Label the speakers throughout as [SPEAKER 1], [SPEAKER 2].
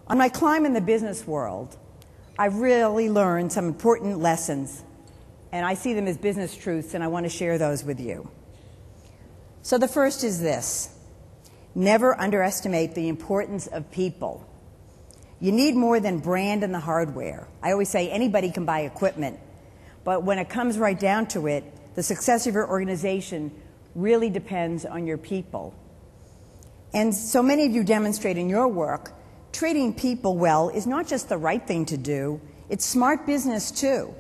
[SPEAKER 1] On my climb in the business world, I've really learned some important lessons, and I see them as business truths, and I want to share those with you. So the first is this: never underestimate the importance of people. You need more than brand and the hardware. I always say anybody can buy equipment, but when it comes right down to it, the success of your organization really depends on your people. And so many of you demonstrate in your work, treating people well is not just the right thing to do, it's smart business too.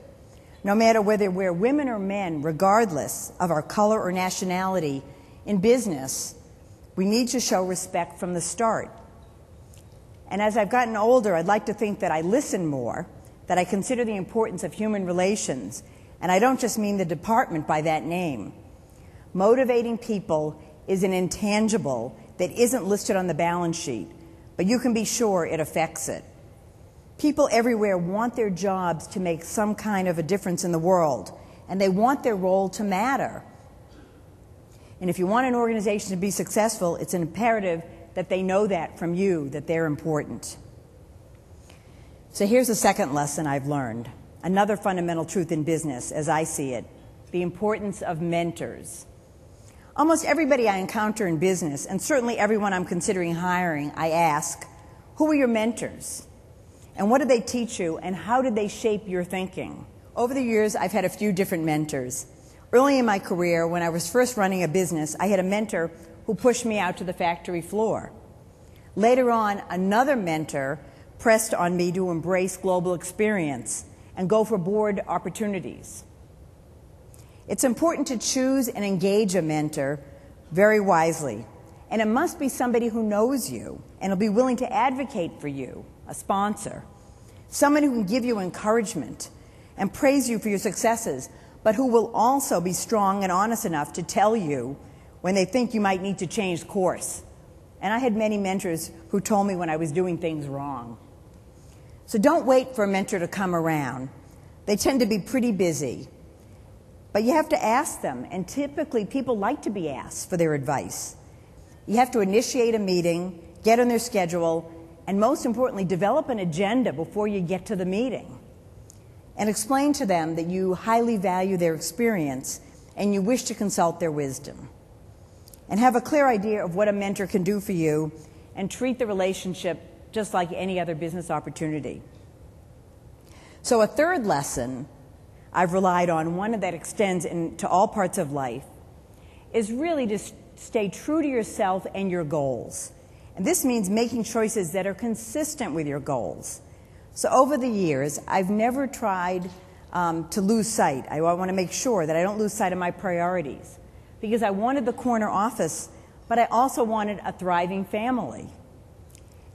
[SPEAKER 1] No matter whether we're women or men, regardless of our color or nationality, in business, we need to show respect from the start. And as I've gotten older, I'd like to think that I listen more, that I consider the importance of human relations, and I don't just mean the department by that name. Motivating people is an intangible that isn't listed on the balance sheet, but you can be sure it affects it. People everywhere want their jobs to make some kind of a difference in the world, and they want their role to matter. And if you want an organization to be successful, it's imperative that they know that from you, that they're important. So here's the second lesson I've learned, another fundamental truth in business as I see it, the importance of mentors. Almost everybody I encounter in business, and certainly everyone I'm considering hiring, I ask, who are your mentors? And what did they teach you, and how did they shape your thinking? Over the years, I've had a few different mentors. Early in my career, when I was first running a business, I had a mentor who pushed me out to the factory floor. Later on, another mentor pressed on me to embrace global experience and go for board opportunities. It's important to choose and engage a mentor very wisely, and it must be somebody who knows you and will be willing to advocate for you, a sponsor, someone who can give you encouragement and praise you for your successes, but who will also be strong and honest enough to tell you when they think you might need to change course. And I had many mentors who told me when I was doing things wrong. So don't wait for a mentor to come around. They tend to be pretty busy. But you have to ask them, and typically people like to be asked for their advice. You have to initiate a meeting, get on their schedule, and most importantly, develop an agenda before you get to the meeting. And explain to them that you highly value their experience and you wish to consult their wisdom. And have a clear idea of what a mentor can do for you, and treat the relationship just like any other business opportunity. So a third lesson I've relied on, one that extends into all parts of life, is really to stay true to yourself and your goals. And this means making choices that are consistent with your goals. So over the years, I've never tried to lose sight. I want to make sure that I don't lose sight of my priorities, because I wanted the corner office, but I also wanted a thriving family.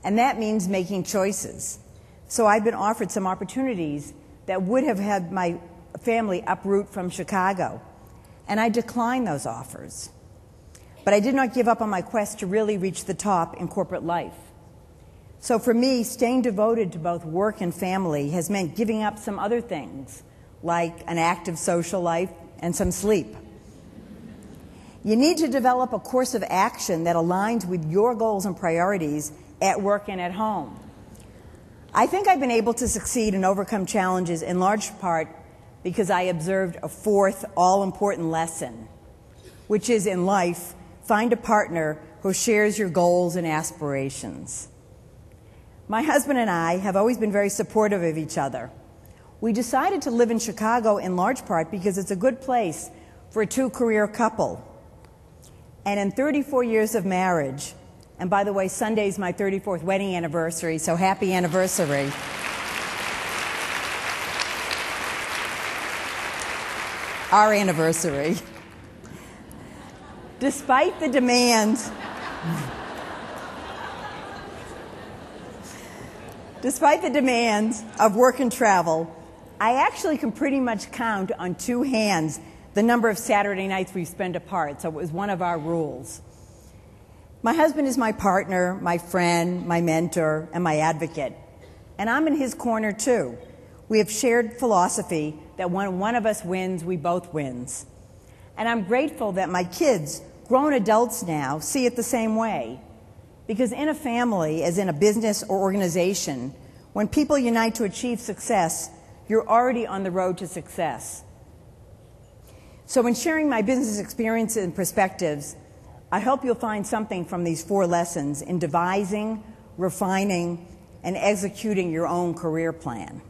[SPEAKER 1] And that means making choices. So I've been offered some opportunities that would have had my family uproot from Chicago, and I declined those offers. But I did not give up on my quest to really reach the top in corporate life. So for me, staying devoted to both work and family has meant giving up some other things, like an active social life and some sleep. You need to develop a course of action that aligns with your goals and priorities at work and at home. I think I've been able to succeed and overcome challenges in large part because I observed a fourth all-important lesson, which is in life, find a partner who shares your goals and aspirations. My husband and I have always been very supportive of each other. We decided to live in Chicago in large part because it's a good place for a two-career couple. And in 34 years of marriage, and by the way, Sunday's my 34th wedding anniversary, so happy anniversary. Our anniversary. Despite the demands of work and travel, I actually can pretty much count on two hands the number of Saturday nights we've spent apart, so it was one of our rules. My husband is my partner, my friend, my mentor, and my advocate. And I'm in his corner too. We have shared philosophy that when one of us wins, we both wins. And I'm grateful that my kids, grown adults now, see it the same way. Because in a family, as in a business or organization, when people unite to achieve success, you're already on the road to success. So in sharing my business experiences and perspectives, I hope you'll find something from these 4 lessons in devising, refining, and executing your own career plan.